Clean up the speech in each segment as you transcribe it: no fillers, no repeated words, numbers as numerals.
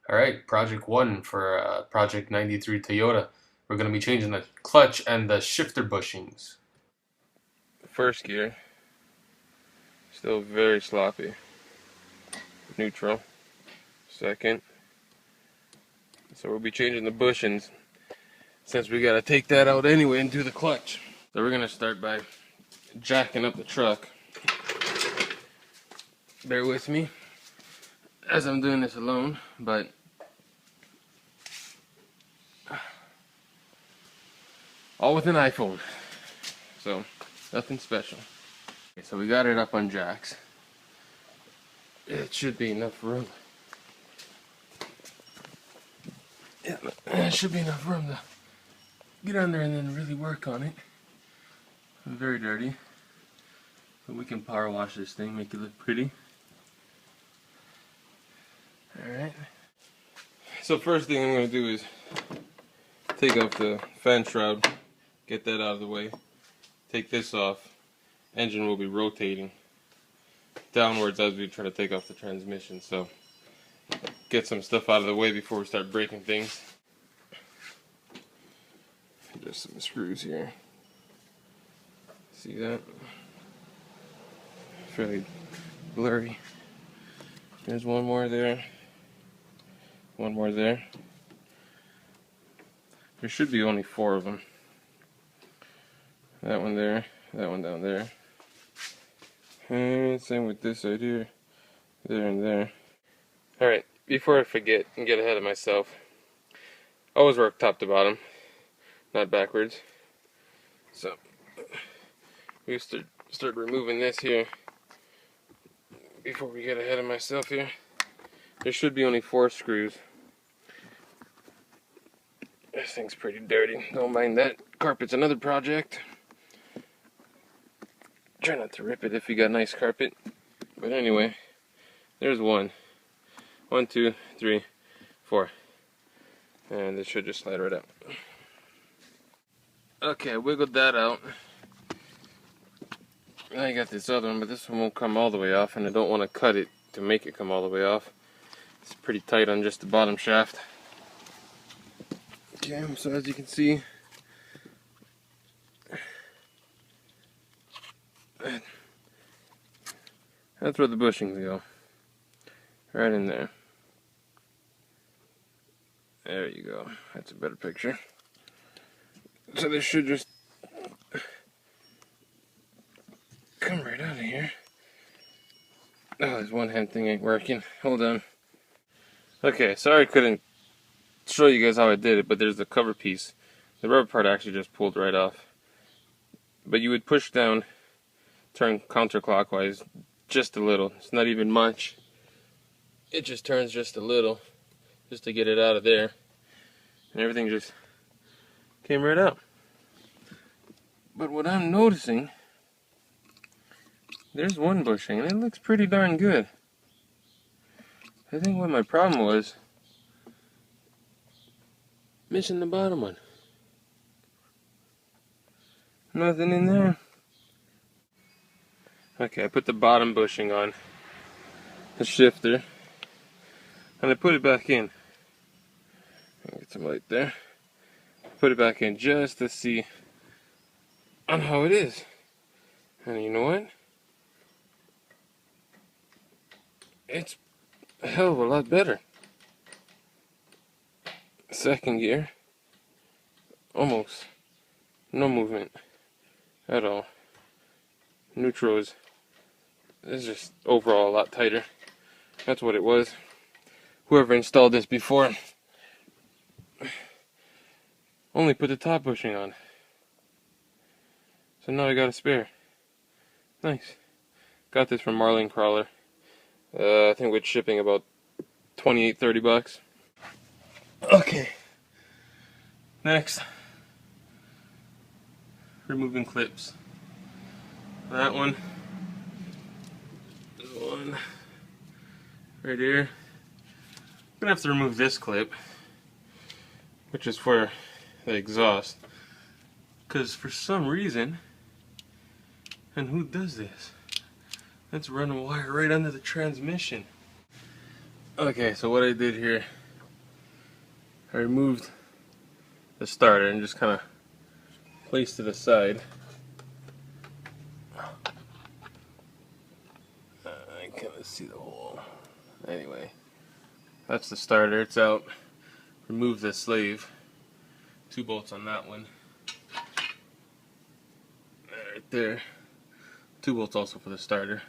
All right, project one for project 93 Toyota. We're going to be changing the clutch and the shifter bushings. First gear, still very sloppy. Neutral. Second. So we'll be changing the bushings since we gotta take that out anyway and do the clutch. So we're gonna start by jacking up the truck. Bear with me as I'm doing this alone, but all with an iPhone. So nothing special. Okay, so we got it up on jacks. It should be enough room. Yeah, it should be enough room to get on there and then really work on it. It's very dirty, but we can power wash this thing, make it look pretty. Alright. So first thing I'm going to do is take off the fan shroud, get that out of the way, take this off. Engine will be rotating downwards as we try to take off the transmission, so get some stuff out of the way before we start breaking things. Just some screws here. See that? Fairly blurry. There's one more there. One more there. There should be only 4 of them. That one there, that one down there. And same with this side here, there and there. Alright, before I forget and get ahead of myself, always work top to bottom, not backwards. So, we start removing this here before we get ahead of myself here. There should be only 4 screws. This thing's pretty dirty, don't mind that. Carpet's another project. Try not to rip it if you got nice carpet. But anyway, there's 1. 1, 2, 3, 4. And this should just slide right out. Okay, I wiggled that out. Now you got this other one, but this one won't come all the way off, and I don't want to cut it to make it come all the way off. It's pretty tight on just the bottom shaft. Okay, so as you can see, that's where the bushings go. Right in there. There you go. That's a better picture. So this should just come right out of here. Oh, this one hand thing ain't working. Hold on. Okay, sorry I couldn't show you guys how I did it, but there's the cover piece. The rubber part actually just pulled right off. But you would push down, turn counterclockwise just a little. It's not even much. It just turns just a little, just to get it out of there. And everything just came right out. But what I'm noticing, there's one bushing, and it looks pretty darn good. I think what my problem was, missing the bottom one. Nothing in there. Okay, I put the bottom bushing on the shifter, and I put it back in. Get some light there. Put it back in just to see on how it is. And you know what? It's a hell of a lot better. Second gear, almost no movement at all. Neutral is just overall a lot tighter. That's what it was. Whoever installed this before only put the top bushing on. So now I got a spare. Nice. Got this from Marlin Crawler. I think with shipping about 28-30 bucks. Okay. Next, removing clips. That one. There's one right here. I'm gonna have to remove this clip, which is for the exhaust, because for some reason, and who does this? Let's run a wire right under the transmission. Okay, so what I did here I removed the starter and just kind of placed it aside. I can't see the hole. Anyway, that's the starter. It's out. Remove the sleeve. 2 bolts on that one. Right there. 2 bolts also for the starter.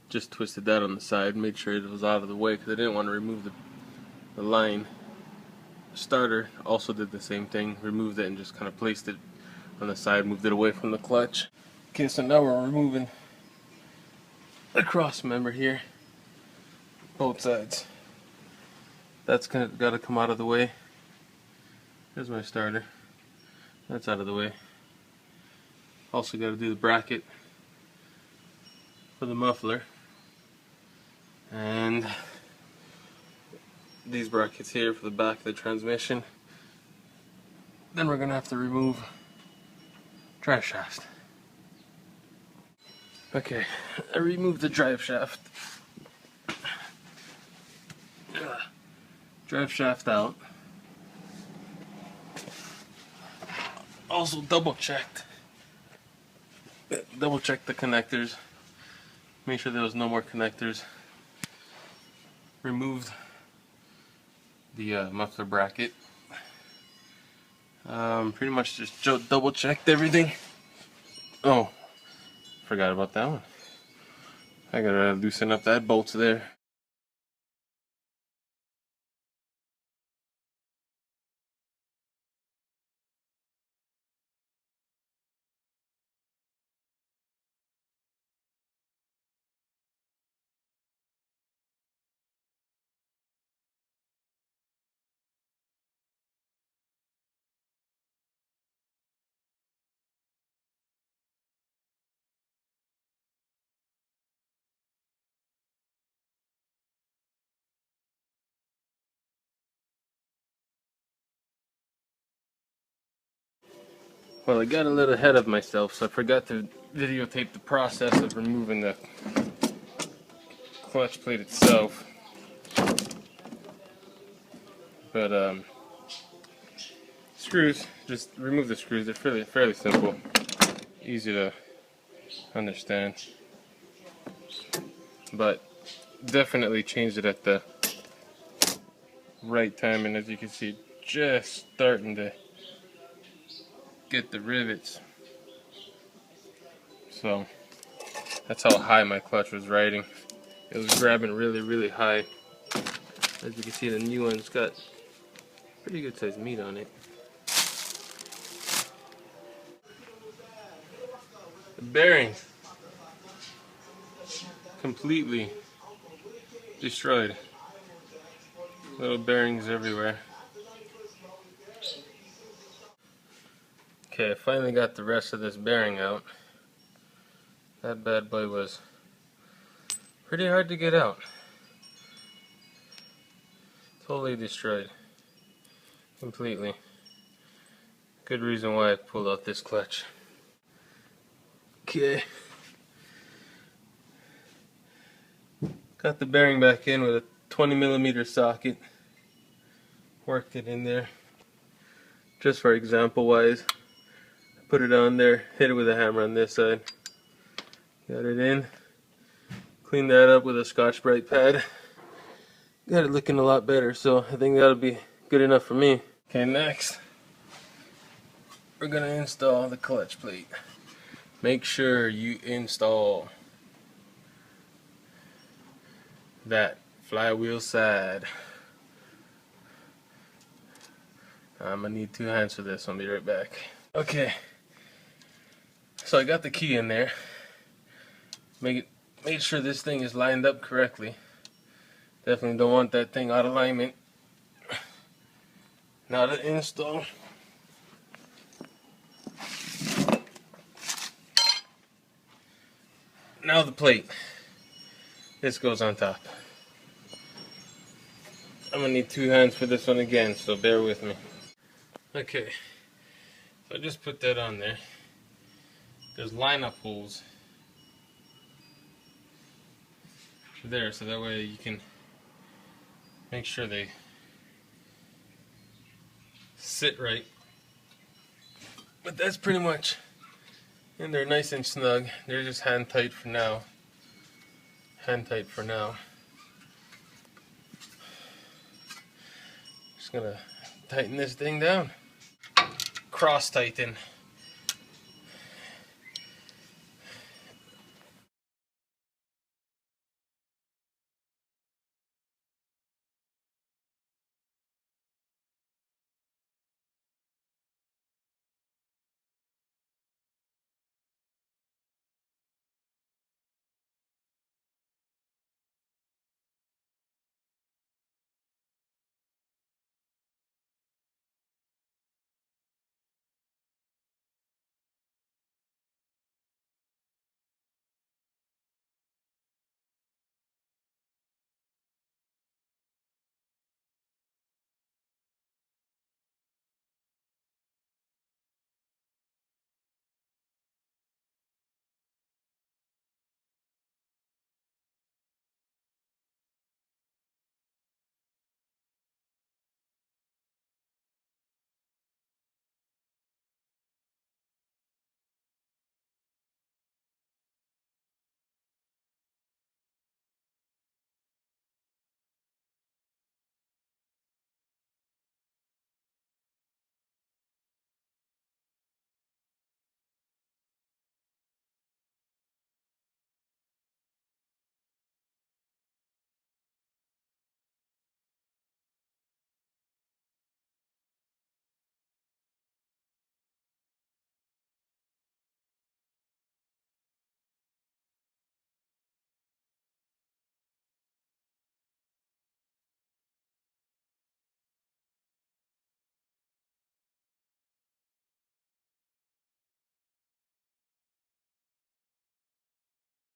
Just twisted that on the side. Made sure it was out of the way because I didn't want to remove the line. Starter also did the same thing. Removed it and just kind of placed it on the side. Moved it away from the clutch. Okay, so now we're removing the cross member here. Both sides. That's got to come out of the way. There's my starter. That's out of the way. Also got to do the bracket for the muffler. And these brackets here for the back of the transmission. Then we're going to have to remove drive shaft. Okay, I removed the drive shaft. Drive shaft out. Also double checked the connectors. Made sure there was no more connectors. Removed the muffler bracket. Pretty much just double checked everything. Oh, forgot about that one. I gotta loosen up that bolt there. Well, I got a little ahead of myself, so I forgot to videotape the process of removing the clutch plate itself. But screws, just remove the screws. They're fairly simple, easy to understand. But definitely changed it at the right time, and as you can see, just starting to get the rivets. So that's how high my clutch was riding. It was grabbing really high. As you can see, the new one's got pretty good sized meat on it. The bearings completely destroyed. Little bearings everywhere. Okay, I finally got the rest of this bearing out. That bad boy was pretty hard to get out. Totally destroyed. Completely. Good reason why I pulled out this clutch. Okay. Got the bearing back in with a 20mm socket. Worked it in there. Just for example wise. Put it on there, hit it with a hammer on this side. Got it in. Clean that up with a Scotch-Brite pad. Got it looking a lot better, so I think that'll be good enough for me. Okay, next we're gonna install the clutch plate. Make sure you install that flywheel side. I'm gonna need 2 hands for this. I'll be right back. Okay, so I got the key in there. Made sure this thing is lined up correctly. Definitely don't want that thing out of alignment. Now to install. Now the plate. This goes on top. I'm gonna need 2 hands for this one again, so bear with me. Okay, so I just put that on there. There's lineup holes there, so that way you can make sure they sit right. But that's pretty much in there nice and snug. They're just hand tight for now. Hand tight for now. Just gonna tighten this thing down. Cross tighten.